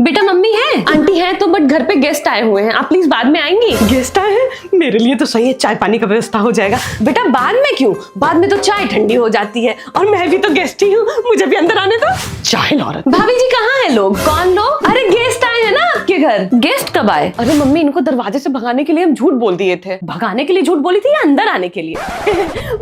बेटा मम्मी है, आंटी है तो, बट घर पे गेस्ट आए हुए हैं, आप प्लीज बाद में आएंगी। गेस्ट आए हैं? मेरे लिए तो सही है, चाय पानी का व्यवस्था हो जाएगा। बेटा बाद में क्यों, बाद में तो चाय ठंडी हो जाती है। और मैं भी तो गेस्ट ही हूँ, मुझे भी अंदर आने दो। चाय औरत। भाभी जी कहाँ है लोग? कौन लोग? अरे गेस्ट आए हैं ना आपके घर। गेस्ट कब आए? अरे मम्मी, इनको दरवाजे से भगाने के लिए हम झूठ बोल दिए थे। भगाने के लिए झूठ बोली थी या अंदर आने के लिए?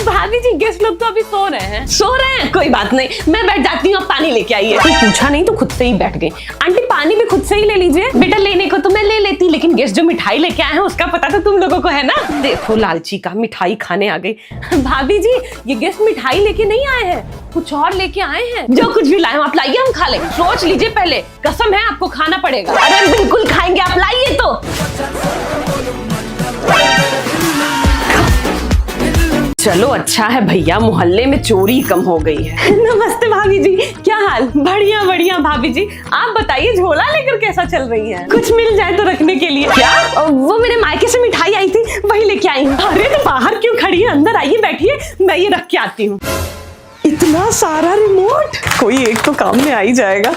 भाभी जी गेस्ट लोग तो अभी सो रहे हैं। सो रहे हैं, कोई बात नहीं, मैं बैठ जाती हूँ, आप पानी लेके आइए। कोई पूछा नहीं तो खुद से ही बैठ गई। आंटी पानी भी खुद से ही ले लीजिए। बेटा लेने को तो मैं ले लेती, लेकिन गेस्ट जो मिठाई लेके आए हैं उसका पता तो तुम लोगों को है ना। देखो लालची का मिठाई खाने आ गई। भाभी जी ये गेस्ट मिठाई लेके नहीं आए हैं, कुछ और लेके आए हैं। जो कुछ भी लाए आप लाइए, हम खा लेंगे। सोच लीजिए पहले, कसम है आपको खाना पड़ेगा। अरे बिल्कुल खाएंगे, आप लाइए तो। चलो अच्छा है भैया, मोहल्ले में चोरी कम हो गई है। नमस्ते भाभी जी, क्या हाल? बढ़िया बढ़िया। भाभी जी आप बताइए, झोला लेकर कैसा चल रही है? कुछ मिल जाए तो रखने के लिए। क्या? वो मेरे मायके से मिठाई आई थी, वही लेके आई हूँ। अरे तो बाहर क्यों खड़ी है, अंदर आइए, बैठिए, मैं ये रख के आती हूँ। इतना सारा रिमोट, कोई एक तो काम में आ ही जाएगा।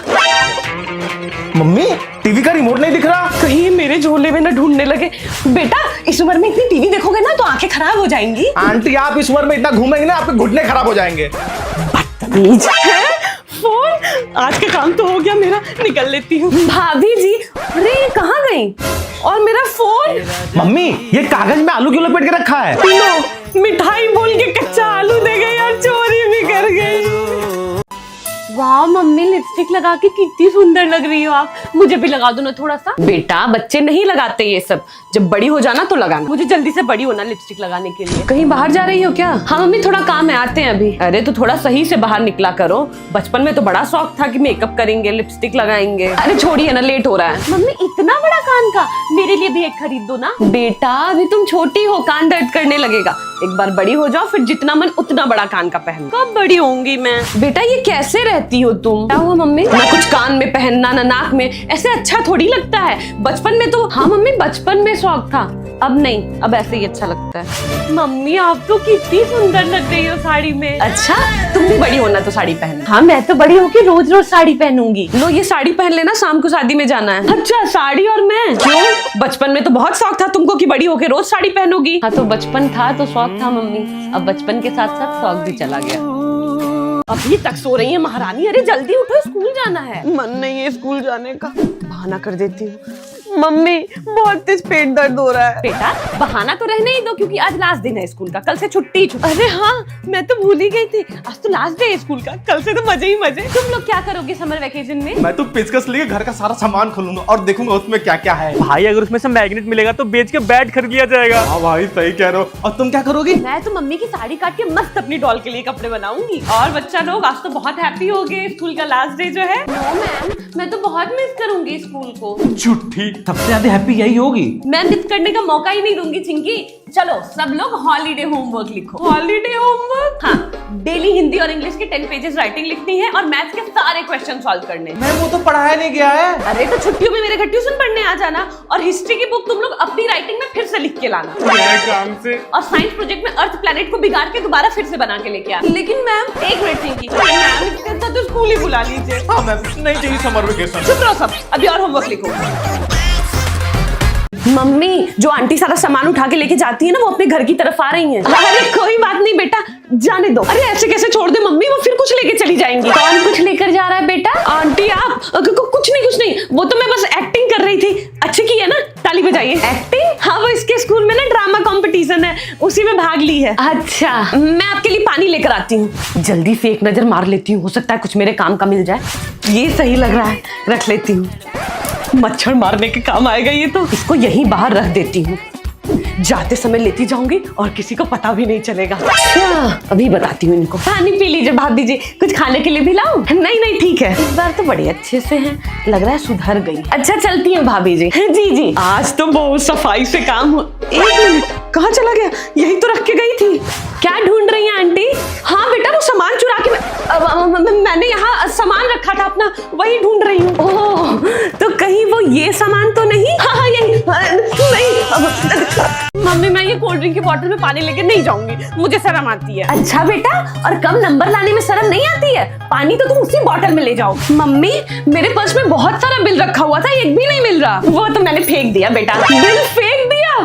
मम्मी टीवी का रिमोट नहीं दिख रहा। कहीं मेरे झोले में ना ढूंढने लगे। बेटा इस उम्र में इतनी टीवी देखोगे ना तो आंखें खराब हो जाएंगी। आंटी आप इस उम्र में इतना घूमेंगे ना, आपके घुटने खराब हो जाएंगे। बदतमीज है। फोन, आज का काम तो हो गया मेरा, निकल लेती हूँ। भाभी जी अरे ये कहाँ गई? और मेरा फोन? मम्मी ये कागज में आलू क्यों लपेट के रखा है? लो, मिठाई बोल के कच्चा आलू दे गई और चोरी भी कर गई। वाह मम्मी, लिपस्टिक लगा के कितनी सुंदर लग रही हो आप। मुझे भी लगा दो ना थोड़ा सा। बेटा बच्चे नहीं लगाते ये सब, जब बड़ी हो जाना तो लगाना। मुझे जल्दी से बड़ी होना लिपस्टिक लगाने के लिए। कहीं बाहर जा रही हो क्या? हाँ मम्मी थोड़ा काम है, आते हैं अभी। अरे तो थोड़ा सही से बाहर निकला करो। बचपन में तो बड़ा शौक था कि मेकअप करेंगे, लिपस्टिक लगाएंगे। अरे छोड़िए ना, लेट हो रहा है। मम्मी इतना बड़ा कान का, मेरे लिए भी एक खरीद दो ना। बेटा अभी तुम छोटी हो, कान दर्द करने लगेगा। एक बार बड़ी हो जाओ, फिर जितना मन उतना बड़ा कान का पहन। कब बड़ी होंगी मैं? बेटा ये कैसे रहती हो तुम? क्या हुआ मम्मी? ना कुछ कान में पहनना ना नाक में, ऐसे अच्छा थोड़ी लगता है। बचपन में तो हाँ मम्मी बचपन में शौक था, अब नहीं, अब ऐसे ही अच्छा लगता है। मम्मी आप तो कितनी सुंदर लग रही हो साड़ी में। अच्छा तुम भी बड़ी होना तो साड़ी पहनना। हाँ मैं तो बड़ी होके रोज रोज साड़ी पहनूंगी। लो ये साड़ी पहन लेना, शाम को शादी में जाना है। अच्छा साड़ी और मैं? क्यों? बचपन में तो बहुत शौक था तुमको कि बड़ी होके रोज साड़ी पहनोगी। हाँ तो बचपन था तो शौक था मम्मी, अब बचपन के साथ साथ शौक भी चला गया। अभी तक सो रही है महारानी, अरे जल्दी उठो, स्कूल जाना है। मन नहीं है स्कूल जाने का, बहाना कर देती हूँ। मम्मी बहुत तेज पेट दर्द हो रहा है। बेटा बहाना तो रहने ही दो, क्योंकि आज लास्ट दिन है स्कूल का, कल से छुट्टी। अरे हाँ मैं तो भूल ही गई थी, आज तो लास्ट डे है स्कूल का, कल से तो मजे ही मजे। तुम लोग क्या करोगे समर वेकेशन में? मैं तो पेचकस लेके घर का सारा सामान खोलूंगा और देखूंगा उसमें क्या क्या है। भाई अगर उसमें से मैग्नेट मिलेगा तो बेच के बैट खरीद लिया जाएगा। हाँ भाई सही कह रहे हो। और तुम क्या करोगी? मैं तो मम्मी की साड़ी काट के मस्त अपनी डॉल के लिए कपड़े बनाऊंगी। और बच्चा लोग आज तो बहुत हैप्पी हो गए, स्कूल का लास्ट डे जो है। नो मैम, मैं तो बहुत मिस करूंगी स्कूल को। झूठी, सबसे ज्यादा हैप्पी यही होगी। मैं मिस करने का मौका ही नहीं दूंगी चिंकी। चलो सब लोग हॉलीडे होमवर्क लिखो। Holiday homework? हाँ, डेली हिंदी और इंग्लिश के 10 पेजेस राइटिंग लिखनी है और मैथ्स के सारे क्वेश्चन सॉल्व करने हैं। मैम वो तो पढ़ाया नहीं गया है। अरे तो छुट्टियों में मेरे घर ट्यूशन पढ़ने आ जाना, और हिस्ट्री की बुक तुम लोग अपनी राइटिंग में फिर से लिख के लाना। काम से। और साइंस प्रोजेक्ट में अर्थ प्लैनेट को बिगाड़ के दोबारा फिर से बना के लेके आना। लेकिन मैम एक मिनट चिंकी, मैम इसके साथ तो स्कूल ही बुला लीजिए। हाँ मैम नहीं चाहिए समर वेकेशन। चुप रहो सब, अभी और होमवर्क लिखो। मम्मी जो आंटी सारा सामान उठा के लेके जाती है ना, वो अपने घर की तरफ आ रही हैं। अरे कोई बात नहीं बेटा, जाने दो। अरे ऐसे कैसे छोड़ दे मम्मी, वो फिर कुछ लेके चली जाएंगी। कौन कुछ लेकर जा रहा है बेटा? आंटी आप कुछ नहीं, वो तो मैं बस एक्टिंग कर रही थी। अच्छी की है ना, ताली बजाइए। एक्टिंग? हाँ वो इसके स्कूल में ना ड्रामा कंपटीशन है, उसी में भाग ली है। अच्छा मैं आपके लिए पानी लेकर आती हूँ। जल्दी से एक नजर मार लेती हूँ, हो सकता है कुछ मेरे काम का मिल जाए। ये सही लग रहा है, रख लेती हूँ। मच्छर मारने के काम आएगा ये तो। इसको यहीं बाहर रख देती हूँ, जाते समय लेती जाऊंगी और किसी को पता भी नहीं चलेगा। अच्छा अभी बताती हूँ इनको। पानी पी लीजिए भाभी जी, कुछ खाने के लिए भी लाऊं? नहीं ठीक है, इस बार तो बड़े अच्छे से हैं, लग रहा है सुधर गई। अच्छा चलती हूँ भाभी जी। जी आज तो बहुत सफाई से काम हो। एक मिनट, कहाँ चला गया? यही तो रख के गई थी। क्या ढूंढ रही है आंटी? हाँ बेटा वो सामान चुरा के मैंने यहाँ सामान रखा था अपना, वही ढूंढ रही हूँ। ओह तो कहीं वो ये सामान तो नहीं? हाँ यही नहीं। मम्मी मैं ये कोल्ड ड्रिंक की बोतल में पानी लेके नहीं जाऊंगी, मुझे शर्म आती है। अच्छा बेटा, और कम नंबर लाने में शर्म नहीं आती है? पानी तो तुम उसी बॉटल में ले जाओ। मम्मी मेरे पर्स में बहुत सारा बिल रखा हुआ था, एक भी नहीं मिल रहा। वो तो मैंने फेंक दिया बेटा। बिल फेंक दिया?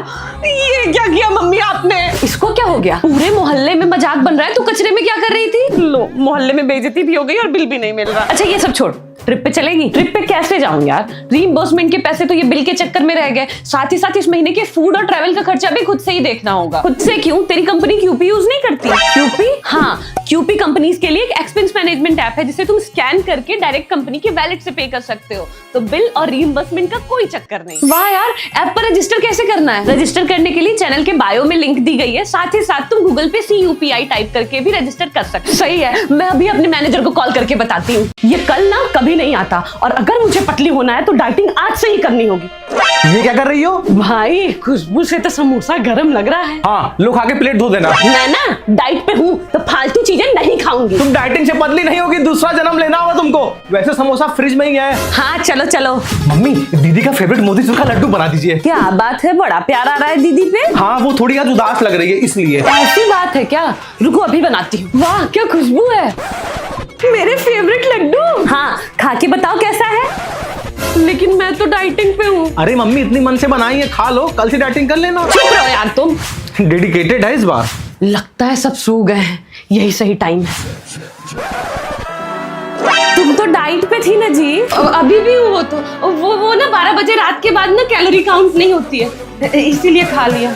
ये क्या किया मम्मी आपने? इसको क्या हो गया? पूरे मोहल्ले में मजाक बन रहा है, तू कचरे में क्या कर रही थी? लो, मोहल्ले में बेइज्जती भी हो गई और बिल भी नहीं मिल रहा। अच्छा ये सब छोड़, ट्रिप पे चलेगी? ट्रिप पे कैसे जाऊं यार? रीइंबर्समेंट के पैसे तो ये बिल के चक्कर में रह गए, साथ ही साथ इस महीने के फूड और ट्रैवल का खर्चा भी खुद से ही देखना होगा। खुद से क्यों? तेरी कंपनी क्यूपी यूज नहीं करती? क्यूपी? हाँ, क्यूपी कंपनीज के लिए एक एक्सपेंस मैनेजमेंट ऐप है जिसे तुम स्कैन करके डायरेक्ट कंपनी के वैलेट से पे कर सकते हो, तो बिल और रीइंबर्समेंट का कोई चक्कर नहीं। वाह यार, ऐप पर रजिस्टर कैसे करना है? रजिस्टर करने के लिए चैनल के बायो में लिंक दी गई है, साथ ही साथ तुम गूगल पे CUPI टाइप करके भी रजिस्टर कर सकते हो। सही है, मैं अभी अपने मैनेजर को कॉल करके बताती हूँ। ये कल ना कभी नहीं आता, और अगर मुझे पतली होना है तो डाइटिंग आज से ही करनी होगी। ये क्या कर रही हो? भाई खुशबू से तो समोसा गरम लग रहा है। हाँ, लो खा के प्लेट धो देना। मैं ना डाइट पे हूँ तो फालतू चीजें नहीं खाऊंगी। तुम डाइटिंग से पतली नहीं होगी, दूसरा जन्म लेना होगा तुमको। वैसे समोसा फ्रिज में ही है। हाँ चलो चलो। मम्मी, दीदी का फेवरेट मोतीचूर का लड्डू बना दीजिए। क्या बात है, बड़ा प्यार आ रहा है दीदी पे। हाँ, वो थोड़ी आज उदास लग रही है इसलिए। ऐसी बात है क्या? रुको अभी बनाती हूँ। वाह क्या खुशबू है, मेरे फेवरेट लड्डू। हाँ खा के बताओ कैसा है। लेकिन मैं तो डाइटिंग पे हूँ। अरे मम्मी इतनी मन से बनाई है, खा लो, कल से डाइटिंग कर लेना। चुप रहो यार तुम। डेडिकेटेड है इस बार। लगता है सब सो गए हैं, यही सही टाइम है। तुम तो डाइट पे थी ना जी? अभी भी वो तो वो ना 12 बजे रात के बाद ना कैलोरी काउंट नहीं होती है, इसीलिए खा लिया।